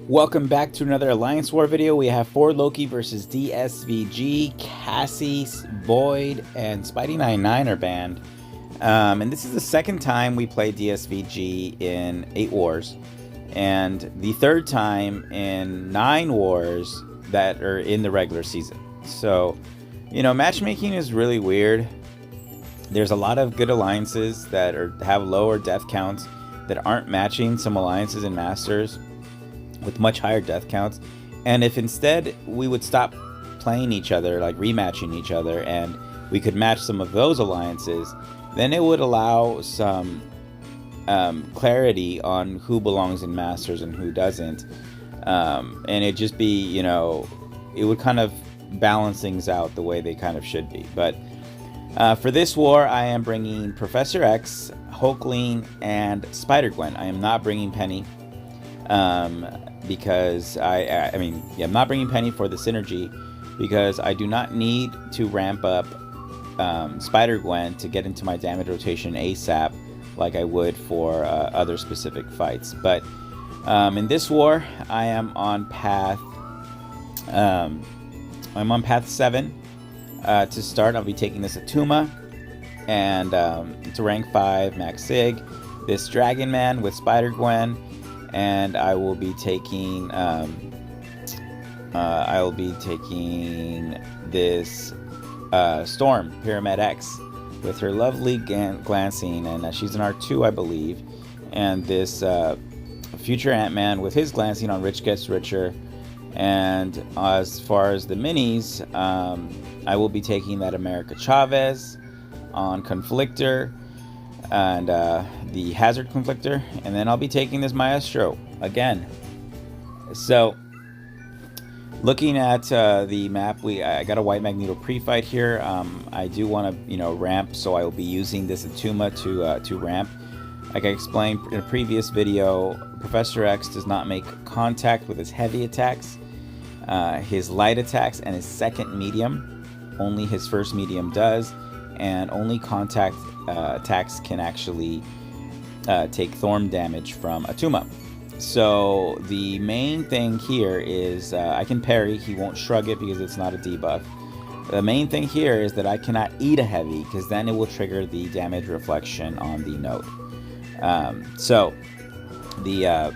Welcome back to another Alliance War video. We have 4 Loki versus Dsvg, Cassie, Void, and Spidey99 are banned. And this is the second time we played Dsvg in 8 wars, and the third time in 9 wars that are in the regular season. So, you know, matchmaking is really weird. There's a lot of good alliances that have lower death counts that aren't matching some alliances in Masters with much higher death counts. And if instead we would stop playing each other, like rematching each other, and we could match some of those alliances, then it would allow some clarity on who belongs in Masters and who doesn't. And it'd just be, you know, it would kind of balance things out the way they kind of should be. But for this war, I am bringing Professor X, Hulkling, and SpiderGwen. I am not bringing Penny. Because I'm not bringing Penny for the synergy, because I do not need to ramp up SpiderGwen to get into my damage rotation ASAP like I would for other specific fights. But in this war, I am on path 7 to start. I'll be taking this Atuma, and to rank 5 Max Sig, this Dragon Man with SpiderGwen. And I will be taking this Storm Pyramid X with her lovely glancing, and she's an R2, I believe. And this future Ant-Man with his glancing on Rich Gets Richer. And as far as the minis, I will be taking that America Chavez on Conflictor and the Hazard Conflictor, and then I'll be taking this Maestro again. So looking at the map, I got a White Magneto pre-fight here. I do want to, you know, ramp, so I will be using this Atuma to ramp. Like I explained in a previous video, Professor X does not make contact with his heavy attacks, his light attacks, and his second medium. Only his first medium does, and only contact attacks can actually take Thorn damage from Atuma. So the main thing here is I can parry. He won't shrug it because it's not a debuff. The main thing here is that I cannot eat a heavy, because then it will trigger the damage reflection on the node. So the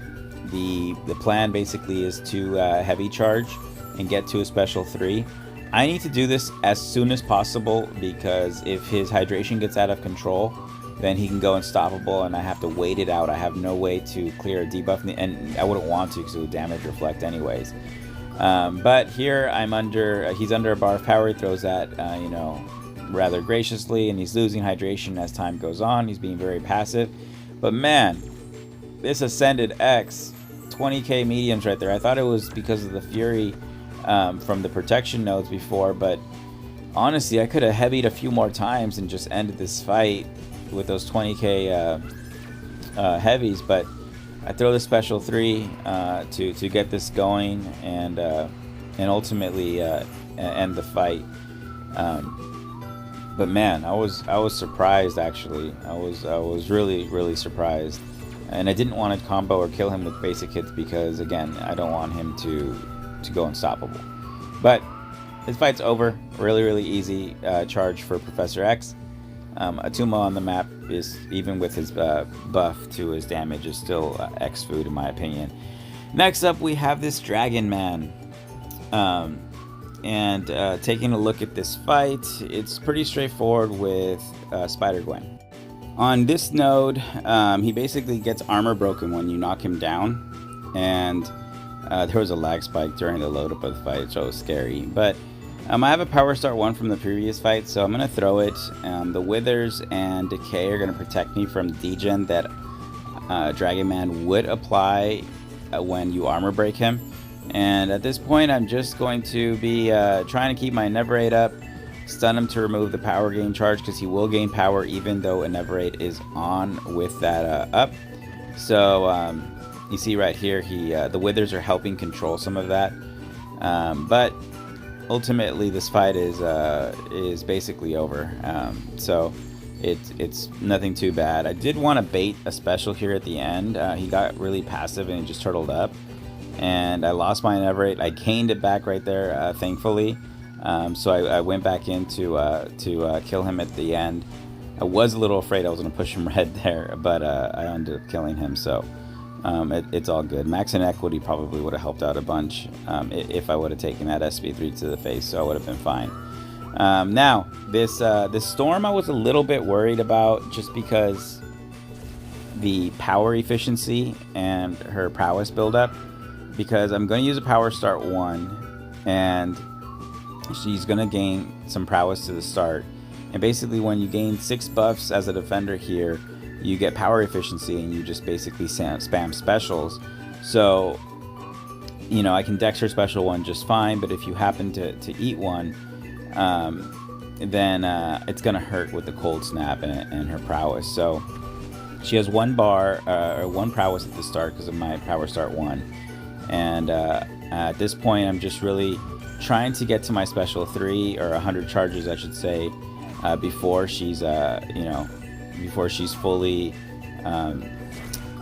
plan basically is to heavy charge and get to a special 3. I need to do this as soon as possible, because if his hydration gets out of control, then he can go unstoppable, and I have to wait it out. I have no way to clear a debuff, and I wouldn't want to because it would damage reflect anyways. But here he's under a bar of power. He throws that, you know, rather graciously, and he's losing hydration as time goes on. He's being very passive. But man, this Ascended X, 20k mediums right there. I thought it was because of the Fury from the protection nodes before, but honestly I could have heavied a few more times and just ended this fight with those 20k heavies. But I throw the special 3 to get this going and ultimately end the fight. But man, I was surprised, actually. I was really surprised, and I didn't want to combo or kill him with basic hits because, again, I don't want him to go unstoppable. But this fight's over. Really easy charge for Professor X. Atuma on the map is, even with his buff to his damage, is still X food in my opinion. Next up, we have this Dragon Man. Taking a look at this fight, it's pretty straightforward with SpiderGwen. On this node, he basically gets armor broken when you knock him down, and there was a lag spike during the load up of the fight, so it was scary. But I have a Power Start 1 from the previous fight, so I'm going to throw it. The Withers and Decay are going to protect me from the degen that Dragon Man would apply when you armor break him. And at this point, I'm just going to be trying to keep my Neverate up, stun him to remove the power gain charge, because he will gain power even though a Neverate is on with that up. So you see right here, the Withers are helping control some of that. But ultimately, this fight is basically over. So it's nothing too bad. I did want to bait a special here at the end. He got really passive and he just turtled up. and I lost my Ineverate. I gained it back right there, thankfully. So I went back in to kill him at the end. I was a little afraid I was going to push him red there, but I ended up killing him, so it's all good. Max Inequity probably would have helped out a bunch if I would have taken that SP3 to the face, so I would have been fine. Now, this Storm I was a little bit worried about, just because the power efficiency and her prowess buildup, because I'm going to use a power start 1, and she's going to gain some prowess to the start. And basically when you gain 6 buffs as a defender here, you get power efficiency and you just basically spam specials. So, you know, I can dex her special 1 just fine, but if you happen to eat one, then it's going to hurt with the cold snap and her prowess. So she has 1 bar, or 1 prowess at the start because of my power start 1. And at this point, I'm just really trying to get to my special 3, or 100 charges, I should say, before she's, before she's fully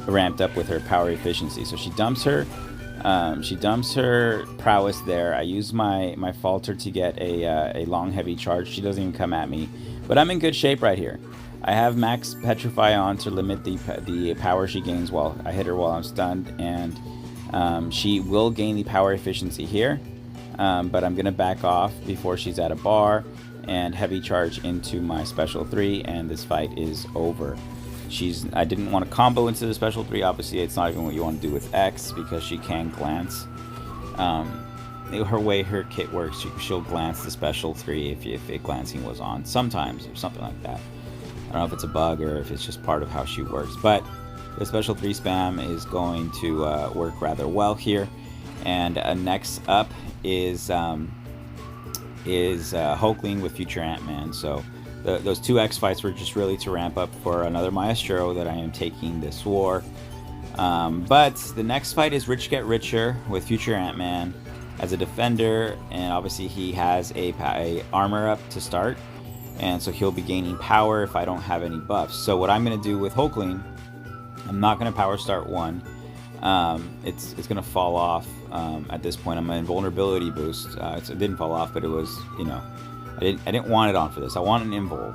ramped up with her power efficiency. So she dumps her prowess there. I use my falter to get a long heavy charge. She doesn't even come at me, but I'm in good shape right here. I have max petrify on to limit the power she gains while I hit her while I'm stunned, and she will gain the power efficiency here, but I'm gonna back off before she's at a bar and heavy charge into my special 3, and this fight is over. I didn't want to combo into the special 3. Obviously, it's not even what you want to do with X, because she can glance. Her way her kit works, she'll glance the special 3 if glancing was on sometimes, or something like that. I don't know if it's a bug or if it's just part of how she works, but the special 3 spam is going to work rather well here. And next up is Hulkling with Future Ant-Man. So those 2 X fights were just really to ramp up for another Maestro that I am taking this war. But the next fight is Rich Get Richer with Future Ant-Man as a defender, and obviously he has a armor up to start, and so he'll be gaining power if I don't have any buffs. So what I'm going to do with Hulkling, I'm not going to power start 1. It's going to fall off at this point. I'm an invulnerability boost. It didn't fall off, but it was, you know, I didn't want it on for this. I want an invul.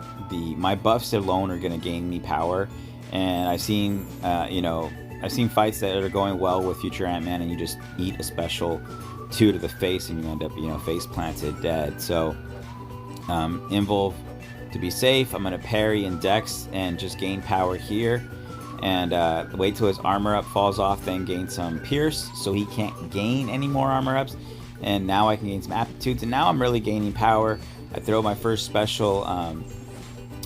My buffs alone are going to gain me power, and I've seen I've seen fights that are going well with Future Ant-Man, and you just eat a special 2 to the face and you end up, face planted dead. So invul to be safe. I'm going to parry and dex and just gain power here, and wait till his armor up falls off, then gain some pierce so he can't gain any more armor ups, and now I can gain some aptitudes, and now I'm really gaining power. I throw my first special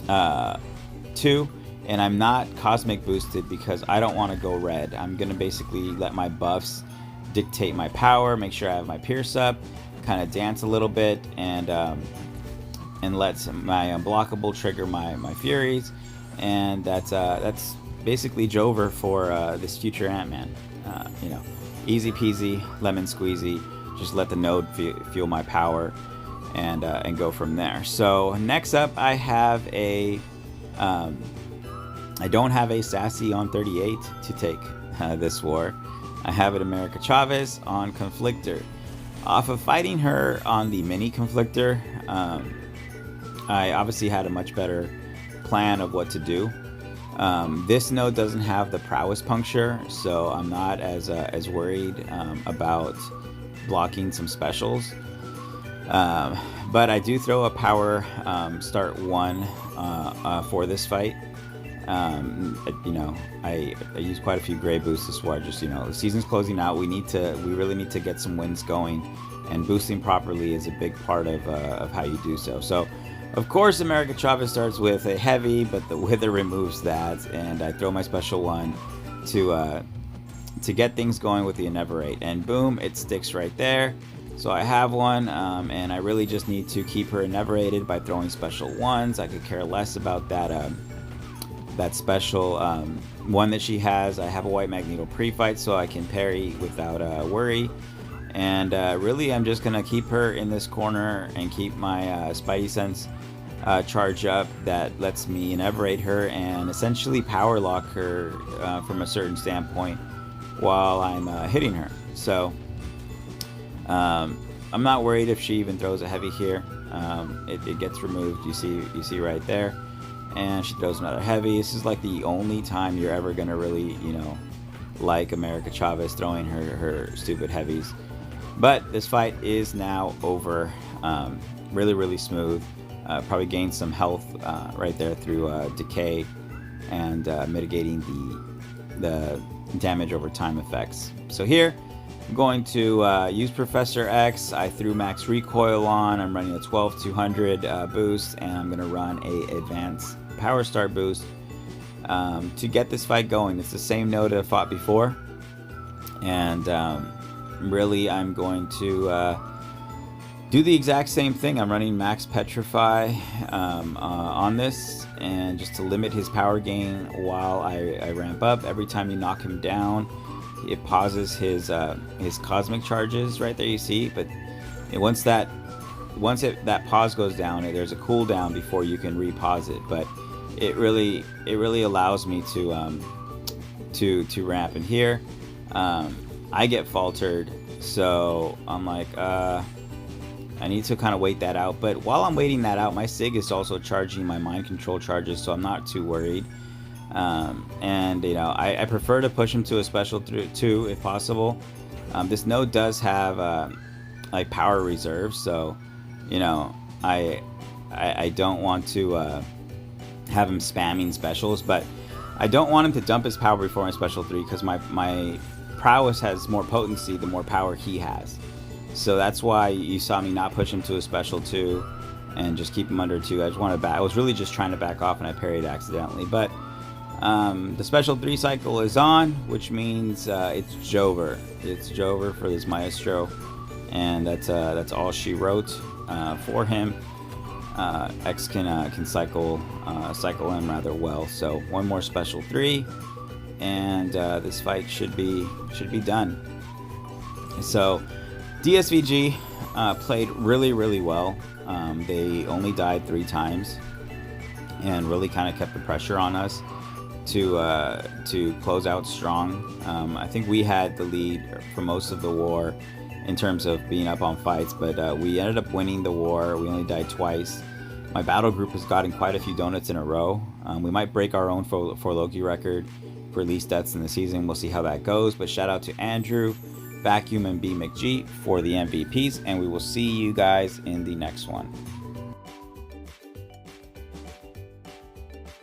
2, and I'm not cosmic boosted because I don't want to go red. I'm gonna basically let my buffs dictate my power, make sure I have my pierce up, kind of dance a little bit, and let my unblockable trigger my furies, and that's basically Jover for this Future Ant-Man. Easy peasy, lemon squeezy. Just let the node fuel my power, and go from there. So next up, I have I don't have a Sassy on 38 to take this war. I have an America Chavez on Conflictor. Off of fighting her on the mini Conflictor, I obviously had a much better plan of what to do. This node doesn't have the prowess puncture, so I'm not as worried about blocking some specials. But I do throw a power start 1 for this fight. I use quite a few gray boosts this war. Just, the season's closing out. We really need to get some wins going, and boosting properly is a big part of how you do so. So, of course, America Chavez starts with a heavy, but the Wither removes that, and I throw my special 1 to get things going with the Ineverate, and boom, it sticks right there. So I have one, and I really just need to keep her Ineverated by throwing special 1s. I could care less about that special 1 that she has. I have a White Magneto pre-fight, so I can parry without worry. And really, I'm just going to keep her in this corner and keep my Spidey Sense charge up that lets me Ineverate her and essentially power lock her from a certain standpoint while I'm hitting her. So I'm not worried if she even throws a heavy here. It gets removed. You see right there, and she throws another heavy. This is like the only time you're ever gonna really, you know, like America Chavez throwing her stupid heavies. But this fight is now over. Really smooth. Probably gained some health right there through decay and mitigating the damage over time effects. So here I'm going to use Professor X. I threw max recoil on. I'm running a 12-200 boost, and I'm going to run a advanced power start boost to get this fight going. It's the same node I fought before, and really I'm going to do the exact same thing. I'm running max petrify on this, and just to limit his power gain while I ramp up. Every time you knock him down, it pauses his cosmic charges right there, you see. But once that pause goes down, there's a cooldown before you can repause it. But it really allows me to ramp. And here I get faltered, so I'm like I need to kind of wait that out. But while I'm waiting that out, my SIG is also charging my mind control charges, so I'm not too worried. And you know, I prefer to push him to a special 2 if possible. This node does have like power reserves, so you know, I don't want to have him spamming specials, but I don't want him to dump his power before my special 3, because my prowess has more potency the more power he has. So that's why you saw me not push him to a special 2 and just keep him under 2. I just wanted to back. I was really just trying to back off, and I parried accidentally. But the special 3 cycle is on, which means it's Jover. It's Jover for this Maestro, and that's all she wrote for him. X can cycle him rather well. So one more special 3, and this fight should be done. So Dsvg played really well. They only died 3 times, and really kind of kept the pressure on us to close out strong. I think we had the lead for most of the war in terms of being up on fights, but we ended up winning the war. We only died twice. My battle group has gotten quite a few donuts in a row. We might break our own for Loki record for least deaths in the season. We'll see how that goes. But shout out to Andrew, Vacuum, and B McG for the MVPs, and we will see you guys in the next one.